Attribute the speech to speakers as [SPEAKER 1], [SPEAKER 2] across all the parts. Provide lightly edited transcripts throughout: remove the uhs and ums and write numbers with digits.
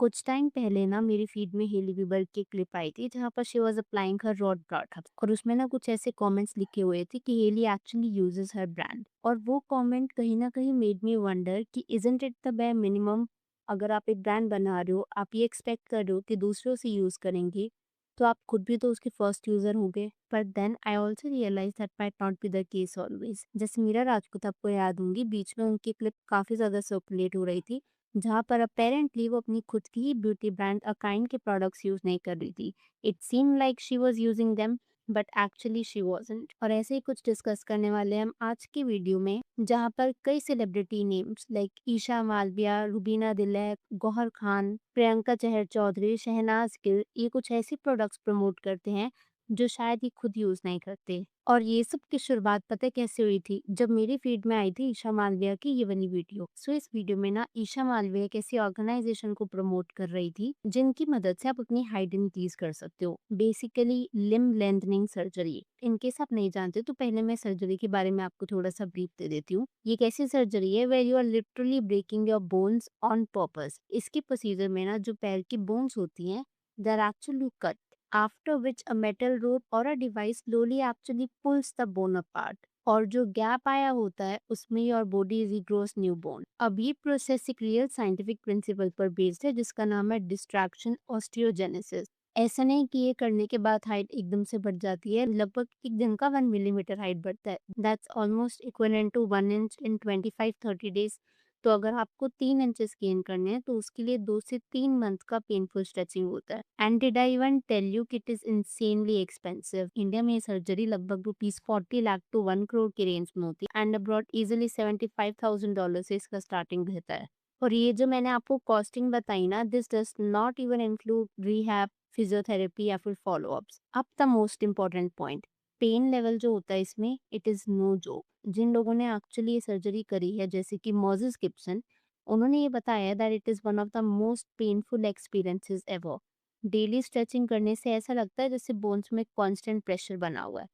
[SPEAKER 1] कुछ टाइम पहले ना मेरी फीड में हेली बीबर की क्लिप आई थी जहाँ पर she was applying her rod product और उसमें ना कुछ ऐसे कमेंट्स लिखे हुए थे कि हेली एक्चुअली यूजेस हर ब्रांड। और वो कमेंट कहीं ना कहीं मेड मी वंडर कि isn't it the bare minimum, अगर आप एक ब्रांड बना रहे हो, आप ये एक्सपेक्ट कर रहे हो कि दूसरों से यूज करेंगे, तो आप खुद भी तो उसके फर्स्ट यूजर होंगे। पर then I also realise that might not be the case always. जैसे मीरा राजपूत आपको याद होंगी, बीच में उनकी क्लिप काफी ज्यादा सर्कुलेट हो रही थी जहाँ पर अपेरेंटली वो अपनी खुद की ही ब्यूटी ब्रांड अकाइंड के प्रोडक्ट्स यूज नहीं कर रही थी। It seem like she was using them, but actually she wasn't. और ऐसे ही कुछ डिस्कस करने वाले हैं हम आज की वीडियो में, जहाँ पर कई celebrity names like Isha Malviya, Rubina Dilaik, Gauahar Khan, Priyanka Chahar Choudhary, Shehnaaz Gill, ये कुछ ऐसी प्रोडक्ट्स प्रमोट करते हैं जो शायद ये खुद यूज नहीं करते। और ये सब की शुरुआत पता है कैसे हुई थी? जब मेरी फीड में आई थी ईशा मालविया की ये वाली वीडियो। सो इस वीडियो में ना ईशा मालविया एक ऐसी ऑर्गेनाइजेशन को प्रमोट कर रही थी जिनकी मदद से आप अपनी हाइट इंक्रीज कर सकते हो, basically limb lengthening surgery. In case आप नहीं जानते तो पहले मैं सर्जरी के बारे में आपको थोड़ा सा ब्रीफ दे देती हूँ। ये एक ऐसी सर्जरी है where you are literally breaking your bones on purpose. इसके प्रोसीजर में ना जो पैर की बोन्स होती हैं, they are actually cut, after which a metal rope or a device slowly actually pulls the bone apart। और जो गैप आया होता है उसमें योर बॉडी रीग्रोस न्यू बोन। अब ये प्रोसेस एक रियल साइंटिफिक प्रिंसिपल पर बेस्ड है जिसका नाम है डिस्ट्रैक्शन ऑस्टियोजेनेसिस। ऐसा नहीं कि ये करने के बाद हाइट एकदम से बढ़ जाती है, लगभग एक दिन का 1 मिलीमीटर हाइट बढ़ता है। That's almost equivalent to 1 inch in 25-30 days. तो अगर आपको 3 इंचेस गेन करने हैं तो उसके लिए 2 से 3 मंथ का पेनफुल स्ट्रेचिंग होता है। And did I even tell you कि it is insanely expensive. India में ये सर्जरी लगभग ₹40 लाख टू 1 करोड़ की रेंज में होती है एंड अब्रॉड इजिली $75,000 से इसका स्टार्टिंग रहता है। और ये जो मैंने आपको कॉस्टिंग बताई ना, this does not even include rehab, physiotherapy या फिर फॉलोअप्स। अब the most important point, pain level जो होता है इसमें, इट इज नो जोक। जिन लोगों ने एक्चुअली ये सर्जरी करी है जैसे कि मोजेस गिब्सन, उन्होंने ये बताया that it is one of the most painful experiences ever. Daily stretching करने से ऐसा लगता है जैसे बोन्स में कांस्टेंट प्रेशर बना हुआ है।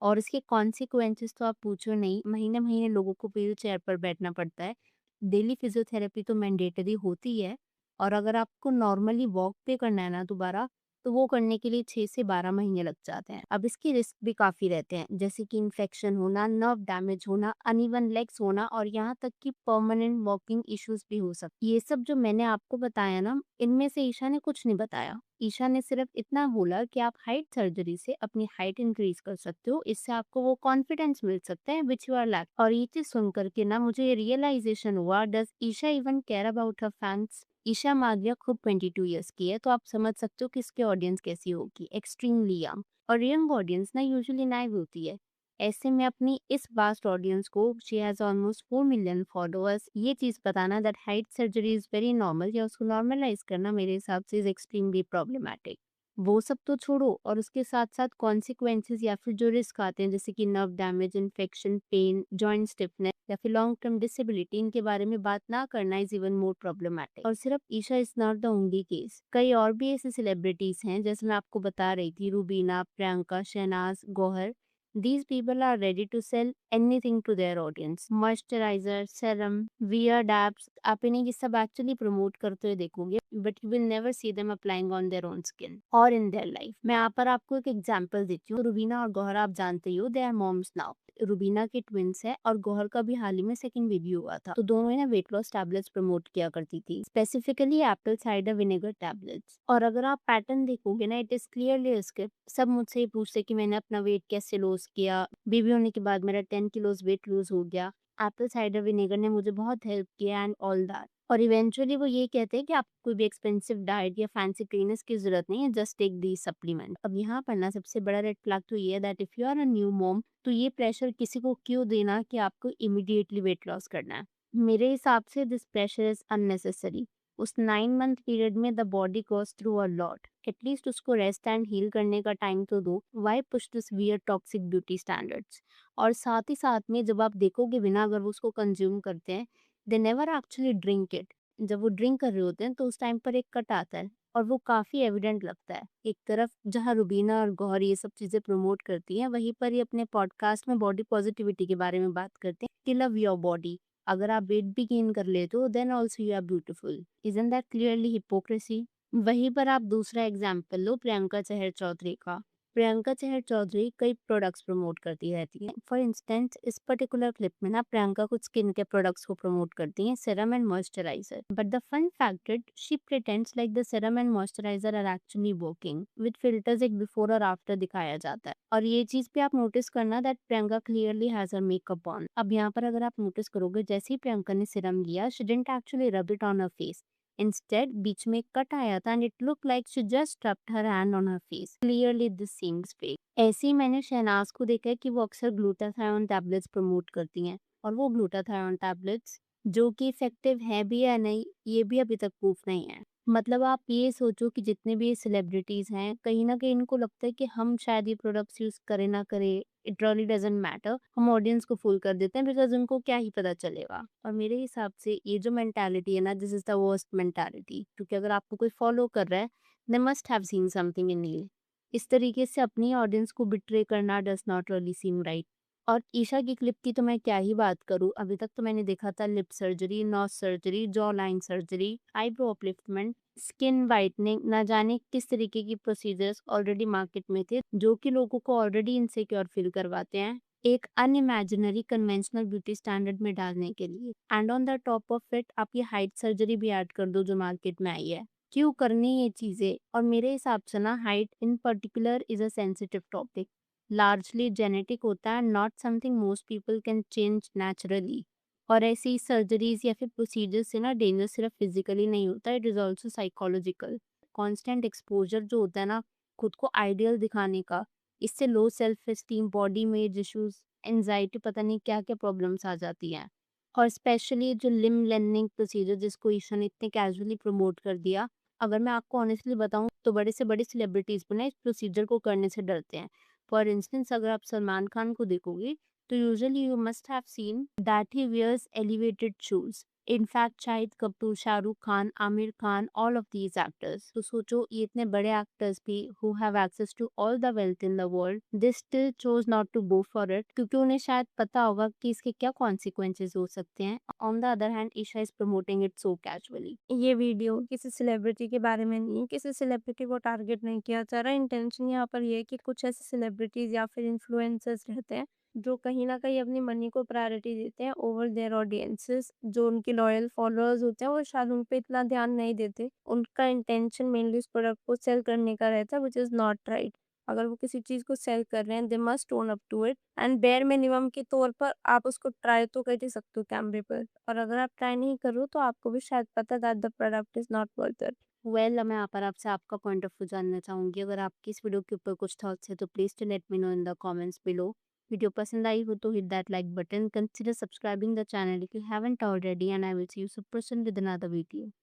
[SPEAKER 1] और इसके कॉन्सिक्वेंसेस तो आप पूछो नहीं, महीने महीने लोगों को व्हील चेयर पर बैठना पड़ता है। डेली फिजियोथेरेपी तो मैंडेटरी होती है। और अगर आपको नॉर्मली वॉक पे करना है ना दोबारा, तो वो करने के लिए 6 से 12 महीने लग जाते हैं। अब इसके रिस्क भी काफ़ी रहते हैं जैसे कि इन्फेक्शन होना, नर्व डैमेज होना, अनइवन लेग्स होना और यहाँ तक कि परमानेंट वॉकिंग इश्यूज भी हो सकते। ये सब जो मैंने आपको बताया ना, इनमें से ईशा ने कुछ नहीं बताया। ईशा ने सिर्फ इतना बोला कि आप हाइट सर्जरी से अपनी हाइट इंक्रीज कर सकते हो, इससे आपको वो कॉन्फिडेंस मिल सकता है विच यू आर लैक। और ये चीज सुनकर के ना मुझे रियलाइजेशन हुआ, does Isha even care about her fans? Isha Malviya खुद 22 ईयर्स की है, तो आप समझ सकते हो कि इसकी ऑडियंस कैसी होगी, एक्सट्रीमली यंग। और यंग ऑडियंस ना यूजुअली नाइव होती है। ऐसे में अपनी इस वास्ट ऑडियंस को, she has almost 4 million followers, ये चीज बताना that height surgery is very normal या उसको नॉर्मलाइज करना मेरे हिसाब से इज एक्सट्रीमली प्रॉब्लमैटिक। वो सब तो छोड़ो, और उसके साथ साथ कॉन्सिक्वेंसेस या फिर जो रिस्क आते हैं जैसे कि nerve damage, infection, pain, joint stiffness या फिर लॉन्ग टर्म डिसेबिलिटी, इनके बारे में बात ना करना इज इवन मोर प्रॉब्लमैटिक। और सिर्फ Isha is not the only case, कई और भी ऐसे सेलिब्रिटीज हैं जैसे मैं आपको बता रही थी, Rubina, Priyanka, Shehnaaz, Gauhar. These people are ready to sell anything to their audience. Moisturizer, serum, weird apps, आप इन्हें ये सब एक्चुअली प्रमोट करते हुए देखोगे, but you will never see them applying on their own skin और इन देयर लाइफ। मैं यहाँ पर आपको एक एग्जांपल देती हूँ। रुबीना और गौहर आप जानते ही हो, they are moms now. Rubina के ट्विंस है और गौहर का भी हाल ही में सेकंड बेबी हुआ था। तो दोनों ने वेट लॉस टैबलेट्स प्रमोट किया करती थी, specifically Apple cider vinegar tablets. और अगर आप पैटर्न देखोगे ना, इट इज क्लियरली स्क्रिप्ट। सब मुझसे ये पूछते कि मैंने अपना वेट कैसे लॉस किया, बेबी होने के बाद मेरा 10 किलोज वेट लूज हो गया, एप्पल साइडर विनेगर ने मुझे बहुत हेल्प किया एंड ऑल दैट। और इवेंचुअली वो ये कहते हैं कि आपको कोई भी एक्सपेंसिव डाइट या फैंसी क्लीनर्स की जरूरत नहीं है, जस्ट टेक दी सप्लीमेंट। अब यहाँ पर ना सबसे बड़ा रेड फ्लैग तो ये है that if you are a new mom, तो ये प्रेशर किसी को क्यों देना कि आपको इमीडिएटली वेट लॉस करना है। मेरे हिसाब से दिस प्रेशर इज अननेसेसरी। उस 9 मंथ पीरियड में the body goes through a lot, at least उसको रेस्ट एंड हील करने का टाइम तो दो। Why push this wear toxic beauty standards? और साथ ही साथ में जब आप देखोगे बिना अगर वो उसको कंज्यूम करते हैं, they never actually drink it. जब वो ड्रिंक कर रहे होते हैं तो उस टाइम पर एक कट आता है और वो काफी एविडेंट लगता है। एक तरफ जहाँ रुबीना और गौहर ये सब चीजें प्रमोट करती हैं, वहीं पर ये अपने पॉडकास्ट में बॉडी पॉजिटिविटी के बारे में बात करते हैं कि लव योर बॉडी, अगर आप वेट भी गेन कर लेते हो then also you are beautiful. Isn't that clearly hypocrisy? वहीं पर आप दूसरा एग्जाम्पल लो प्रियंका चहर चौधरी का। प्रियंका चहर चौधरी कई प्रोडक्ट्स प्रमोट करती रहती हैं। फॉर इंस्टेंस इस पर्टिकुलर क्लिप में ना प्रियंका कुछ स्किन के प्रोडक्ट्स को प्रमोट करती हैं, serum and moisturiser. But the fun fact is she pretends like the serum and moisturiser are actually working. With filters एक बिफोर और आफ्टर दिखाया जाता है। और ये चीज भी आप नोटिस करना that Priyanka clearly has her makeup on. अब यहाँ पर अगर आप नोटिस करोगे जैसे ही प्रियंका ने सीरम लिया she didn't actually rub it on her face. Instead, बीच में कट आया था and it looked like she just rubbed her hand on her face. Clearly this seems fake. ऐसे ही मैंने शहनाज को देखा है कि वो अक्सर ग्लूटाथायोन टैबलेट्स प्रमोट करती हैं और वो ग्लूटाथायोन टैबलेट्स जो कि इफेक्टिव है भी या नहीं ये भी अभी तक प्रूफ नहीं है। मतलब आप ये सोचो कि जितने भी सेलिब्रिटीज हैं कहीं ना कहीं इनको लगता है कि हम शायद ये प्रोडक्ट्स यूज करें ना करें इट रियली डजंट मैटर, हम ऑडियंस को फूल कर देते हैं बिकॉज उनको क्या ही पता चलेगा। और मेरे हिसाब से ये जो मेंटालिटी है ना this is the worst mentality, क्योंकि अगर आपको कोई फॉलो कर रहा है they must have seen something in you. इस तरीके से अपनी ऑडियंस को बिट्रे करना does not really seem right. और ईशा की क्लिप की तो मैं क्या ही बात करूँ, अभी तक तो मैंने देखा था lip surgery, nose surgery, jawline surgery, eyebrow upliftment, skin whitening, ना जाने किस तरीके की प्रोसीजर्स ऑलरेडी मार्केट में थे जो कि लोगों को ऑलरेडी इनसिक्योर फील करवाते हैं एक अनइमेजिनरी कन्वेंशनल ब्यूटी स्टैंडर्ड में डालने के लिए। And on the top of it आप ये हाइट सर्जरी भी ऐड कर दो जो मार्केट में आई है। क्यों करनी ये चीजें? और मेरे हिसाब से ना height in particular is a sensitive topic, largely genetic होता है, not something most people can change naturally. और ऐसी सर्जरीज या फिर प्रोसीजर से ना डेंजर सिर्फ फिजिकली नहीं होता, it is also psychological. Constant exposure जो होता है ना खुद को आइडियल दिखाने का, इससे low self esteem, body image issues, anxiety, पता नहीं क्या क्या प्रॉब्लम्स आ जाती हैं। और स्पेशली जो लिम लेंथनिंग प्रोसीजर जिसको ईशा ने इतने कैजुअली प्रमोट कर दिया, अगर मैं आपको ऑनेस्टली बताऊं तो बड़े से बड़े सेलिब्रिटीज भी ना इस प्रोसीजर को करने से डरते हैं। फॉर इंस्टेंस अगर आप सलमान खान को देखोगे तो usually you must have seen that he wears elevated shoes. In fact Shahid Kapoor, Shahrukh Khan, Aamir Khan, all of these actors, तो सोचो ये इतने बड़े एक्टर्स भी who have access to all the wealth in the world, they still chose not to go for it क्योंकि उन्हें शायद पता होगा कि इसके क्या consequences हो सकते हैं। On the other hand, Isha is promoting it so casually.
[SPEAKER 2] ये वीडियो किसी सेलिब्रिटी के बारे में नहीं है, किसी सेलिब्रिटी को टारगेट नहीं किया जा रहा है। इंटेंशन यहाँ पर ये है कि कुछ ऐसे सेलिब्रिटीज़ या फिर इन्फ्लुएंसर्स रहते हैं, जो कहीं न कहीं अपनी मनी को प्रायोरिटी देते हैं ओवर देयर ऑडियंसेस। जो उनके लॉयल फॉलोअर्स होते हैं, वो शायद उन पे इतना ध्यान नहीं देते। उनका इंटेंशन मेनली उस प्रोडक्ट को सेल करने का रहता है, व्हिच इज़ नॉट राइट। अगर वो किसी चीज़ को सेल कर रहे हैं, they must own up to it and bare minimum के तौर पर आप उसको ट्राई तो कर ही सकते हो कैमरे पर। और अगर आप ट्राई नहीं करो तो आपको भी शायद पता that the product is not worth it.
[SPEAKER 1] Well मैं यहाँ पर आपसे आपका पॉइंट ऑफ व्यू जानना चाहूंगी। अगर आपकी इस वीडियो के ऊपर कुछ थॉट्स है तो please to let me know in the comments below. Video पसंद आई हो तो hit that like button, consider subscribing the channel if you haven't already, and I will see you super soon with another video.